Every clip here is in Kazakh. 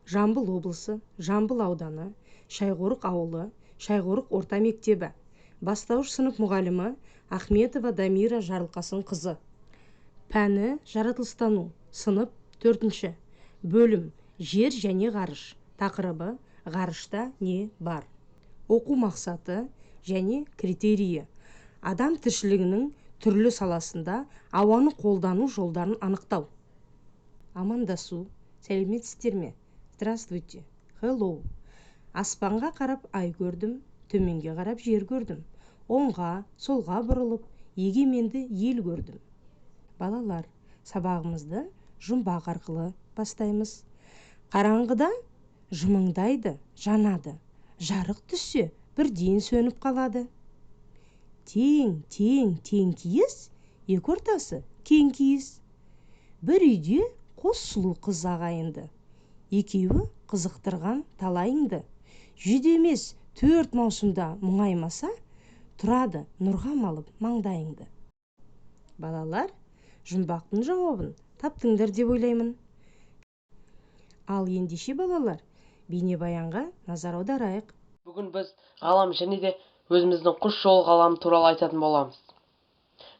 Жамбыл облысы, Жамбыл ауданы, Шайғорық ауылы, Шайғорық орта мектебі. Бастауыш сынып мұғалімі Ахметова Дамира Жарылқасынқызы. Пәні жаратылыстану, сынып 4-ші. Бөлім жер және ғарыш. Тақырыбы ғарышта не бар. Оқу мақсаты және критерийі. Адам тіршілігінің түрлі саласында ауаны қолдану жолдарын анықтау. Амандасу, сәлеметсіздер ме? Здравствуйте, hello. Аспанға қарап ай көрдім, төменге қарап жер көрдім. Оңға, солға бұрылып, егеменді ел көрдім. Балалар, сабағымызды жұмбақ арқылы бастаймыз. Қараңғыда жымыңдайды, жанады. Жарық түссе, бірден сөніп қалады. Тең киіз, екі ортасы кең киіз. Бір үйде қос сұлу қыз ағайынды. Екеуі қызықтырған талайыңды. Жүдемес 4 маусымда мұңаймаса, тұрады нұрға малып маңдайыңды. Балалар, жұмбақтың жауабын таптыңдар деп ойлаймын. Ал ендеше балалар, бейнебаянға назар аударайық. Бүгін біз ғалам және де өзіміздің құс жолы ғаламы туралы айтатын боламыз.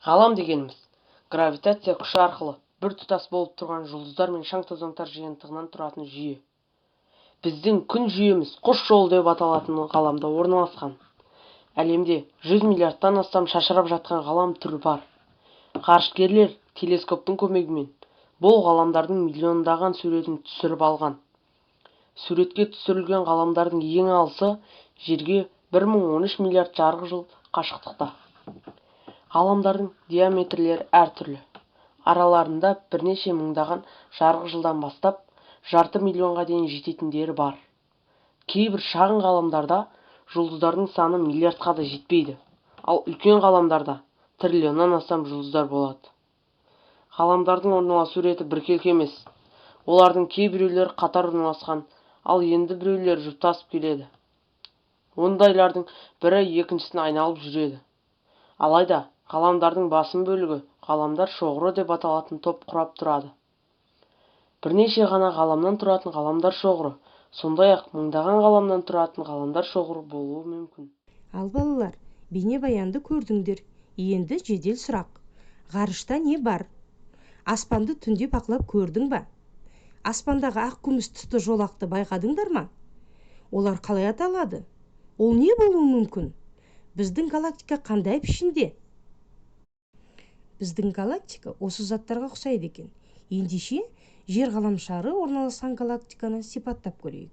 Ғалам дегеніміз гравитация күші арқылы бір тұтас болып тұрған жұлдыздар мен шаң-тозаңдар жиынтығынан тұратын жүйе. Біздің күн жүйеміз құс жолы деп аталатын ғаламда орналасқан. Әлемде 100 миллиардтан астам шашырап жатқан ғалам түрі бар. Ғарышкерлер телескоптың көмегімен бұл ғаламдардың миллиондаған суретін түсіріп алған. Суретке түсірілген ғаламдардың ең алысы жерге 1013 миллиард жарық жыл қашықтықта. Ғаламдардың диаметрлері әртүрлі. Араларында бірнеше мыңдаған жарық жылдан бастап жарты миллионға дейін жететіндері бар. Кейбір шағын ғаламдарда жұлдыздардың саны миллиардқа да жетпейді. Ал үлкен ғаламдарда триллионнан астам жұлдыздар болады. Ғаламдардың орналасу реті біркелкі емес. Олардың кейбіреулері қатар орналасқан, ал енді біреулері жұптасып келеді. Ондайлардың бірі екіншісін айналып жүреді. Алайда ғаламдардың басым бөлігі ғаламдар шоғыры деп аталатын топ құрап тұрады. Бірнеше ғана ғаламнан тұратын ғаламдар шоғыры, сондай-ақ мыңдаған ғаламнан тұратын ғаламдар шоғыры болуы мүмкін. Ал балалар, бейнебаянды көрдіңдер. Енді жедел сұрақ. Ғарышта не бар? Аспанды түнде бақылап көрдің ба? Аспандағы ақ күміс түсті жолақты байқадыңдар ма? Олар қалай аталады? Ол не болуы мүмкін? Біздің галактика қандай пішінде? Біздің галактика осы заттарға ұқсайды екен. Ендеше жер ғаламшары орналасқан галактиканы сипаттап көрейік.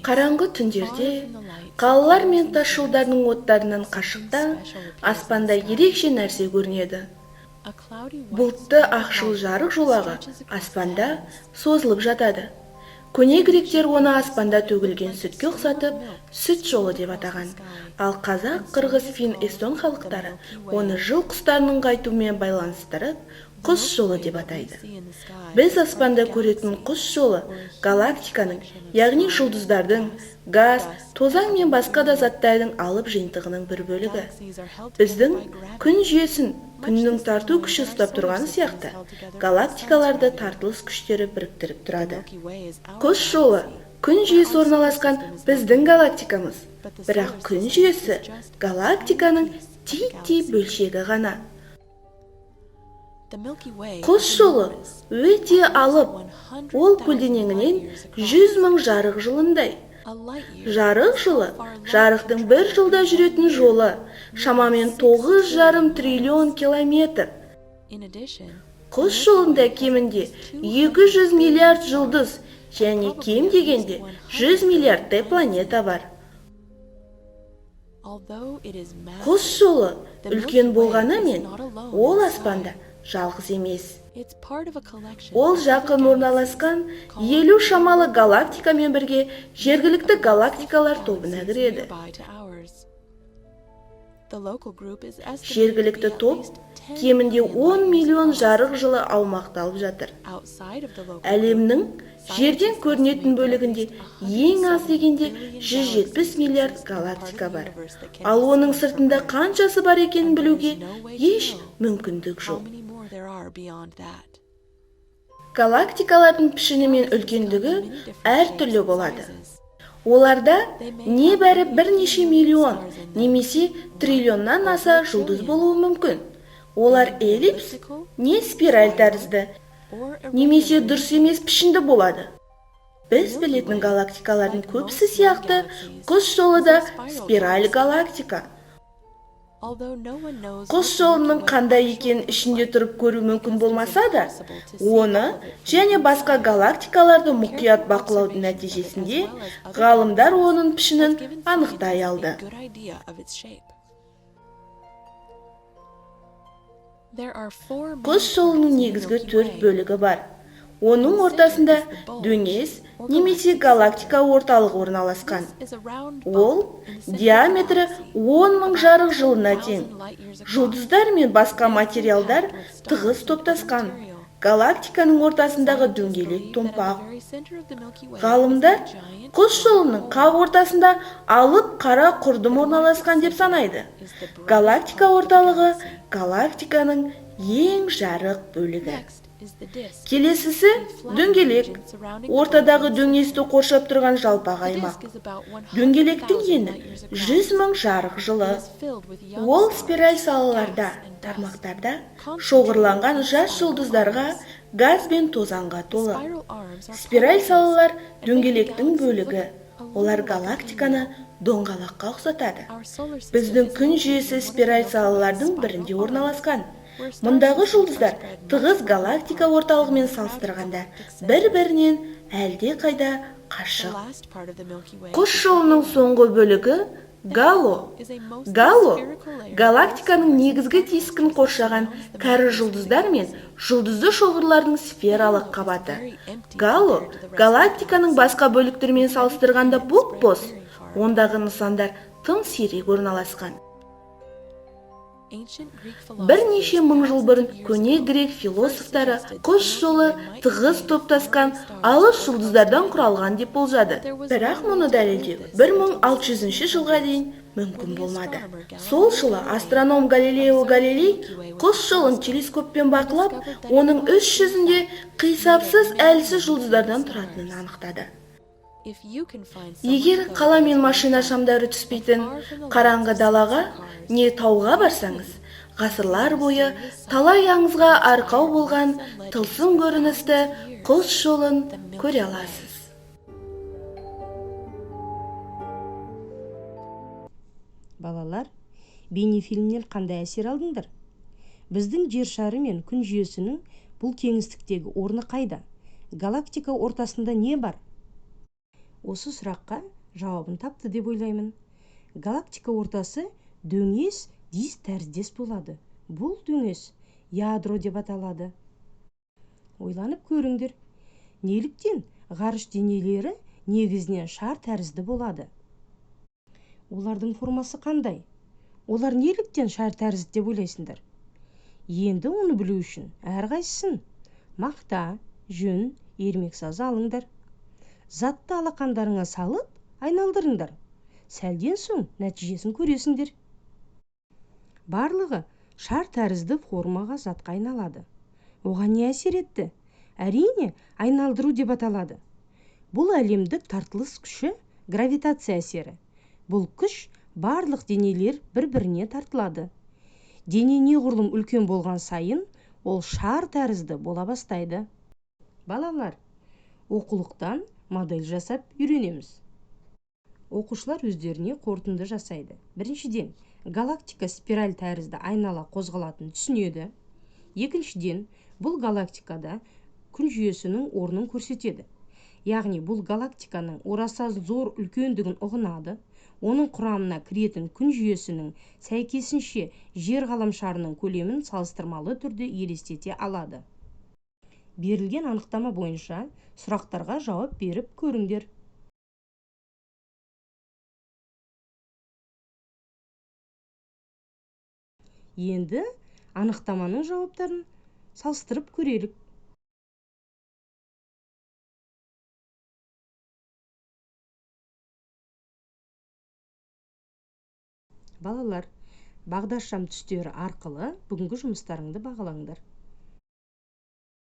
Қараңғы түндерде қалалар мен тасжолдардың оттарынан қашықта аспанда ерекше нәрсе көрінеді. Бұлтты ақшыл жарық жолағы аспанда созылып жатады. Көне гректер оны аспанда төгілген сүтке ұқсатып, сүт жолы деп атаған. Ал қазақ, қырғыз, фин, эстон халықтары оны жыл құстарының қайтуымен байланыстырып, құс жолы деп атайды. Біз аспанда көретін құс жолы галактиканың, яғни жұлдыздардың, газ, тозаң мен басқа да заттардың алып жиынтығының бір бөлігі. Біздің күн жүйесін күннің тарту күші ұстап тұрғаны сияқты, галактикаларды тартылыс күштері біріктіріп тұрады. Құс жолы күн жүйесі орналасқан біздің галактикамыз, бірақ күн жүйесі галактиканың титтей бөлшегі ғана. Құс жолы өте алып, ол көлденеңінен 100 мың жарық жылындай. Жарық жылы жарықтың бір жылда жүретін жолы, шамамен 9,5 триллион километр. Құс жолында кемінде 200 миллиард жұлдыз және кем дегенде 100 миллиардтай планета бар. Құс жолы үлкен болғанымен, ол аспанда жалғыз емес. Ол жақын орналасқан 50 шамалы галактикамен бірге жергілікті галактикалар тобына кіреді. Жергілікті топ кемінде 10 миллион жарық жылы аумақты алып жатыр. Әлемнің жерден көрінетін бөлігінде ең аз дегенде 170 миллиард галактика бар. Ал оның сыртында қаншасы бар екенін білуге еш мүмкіндік жоқ. Галактикалардың пішіні мен үлкендігі әртүрлі болады. Оларда небәрі бірнеше миллион немесе триллионнан аса жұлдыз болуы мүмкін. Олар эллипс, не спираль тәрізді, немесе дұрыс емес пішінді болады. Біз білетін галактикалардың көбісі сияқты құс жолы да спираль галактика. Құс жолының қандай екенін ішінде тұрып көру мүмкін болмаса да, оны және басқа галактикаларды мұқият бақылаудың нәтижесінде ғалымдар оның пішінін анықтай алды. Құс жолының негізгі 4 бөлігі бар. Оның ортасында дөңес немесе галактика орталығы орналасқан. Ол диаметрі 10.000 жарық жылына тең. Жұлдыздар мен басқа материалдар тығыз топтасқан. Галактиканың ортасындағы дөңгелек томпақ. Ғалымдар құс жолының қақ ортасында алып қара құрдым орналасқан деп санайды. Галактика орталығы галактиканың ең жарық бөлігі. Келесісі дөңгелек, ортадағы дөңесті қоршап тұрған жалпақ аймақ. Дөңгелектің ені 100.000 жарық жылы. Ол спираль салаларда, тармақтарда шоғырланған жас жұлдыздарға, газ бен тозаңға толы. Спираль салалар дөңгелектің бөлігі. Олар галактиканы доңғалаққа ұқсатады. Біздің күн жүйесі спираль салалардың бірінде орналасқан. Мұндағы жұлдыздар тығыз галактика орталығымен салыстырғанда бір-бірінен әлде қайда қашық. Құс жолының соңғы бөлігі гало. Гало галактиканың негізгі дискін қоршаған кәрі жұлдыздар мен жұлдызды шоғырлардың сфералық қабаты. Гало галактиканың басқа бөліктерімен салыстырғанда бос. Ондағы нысандар тым сирек орналасқан. Бірнеше мың жыл бұрын көне грек философтары құс жолы тығыз топтасқан алыс жұлдыздардан құралған деп болжады. Бірақ мұны дәлелдеу 1600 жылға дейін мүмкін болмады. Сол жылы астроном Галилео Галилей құс жолын телескоппен бақылап, оның үш жүзінде қисапсыз әлсіз жұлдыздардан тұратынын анықтады. Егер қала мен машина шамдары түспейтін қараңғы далаға не тауға барсаңыз, ғасырлар бойы талай аңызға арқау болған тылсым көріністі құс жолын көре аласыз. Балалар, бейнефильмнен қандай әсер алдыңдар? Біздің жер шары мен күн жүйесінің бұл кеңістіктегі орны қайда? Галактика ортасында не бар? Осы сұраққа жауабын тапты деп ойлаймын. Галактика ортасы дөңес диск тәріздес болады. Бұл дөңес ядро деп аталады. Ойланып көріңдер. Неліктен ғарыш денелері негізінен шар тәрізді болады? Олардың формасы қандай? Олар неліктен шар тәрізді деп ойлайсыңдар? Енді оны білу үшін әрқайсысын мақта, жүн, ермек сазы алыңдар. Затты алақандарыңа салып, айналдырыңдар. Сәлден соң нәтижесін көресіңдер. Барлығы шар тәрізді формаға затқа айналады. Оған не әсер етті? Әрине, айналдыру деп аталады. Бұл әлемдік тартылыс күші гравитация әсері. Бұл күш барлық денелер бір-біріне тартылады. Дене неғұрлым үлкен болған сайын, ол шар тәрізді бола бастайды. Балалар, оқулықтан модель жасап үйренеміз. Оқушылар өздеріне қорытынды жасайды. Біріншіден, галактика спираль тәрізді айнала қозғалатын түсінеді. Екіншіден, бұл галактикада күн жүйесінің орнын көрсетеді. Яғни бұл галактиканың ораса зор үлкендігін ұғынады. Оның құрамына кіретін күн жүйесінің сәйкесінше жер ғаламшарының көлемін салыстырмалы түрде елестете алады. Берілген анықтама бойынша сұрақтарға жауап беріп көріңдер. Енді анықтаманың жауаптарын салыстырып көрелік. балалар, бағдаршам түстері арқылы бүгінгі жұмыстарыңды бағалаңдар.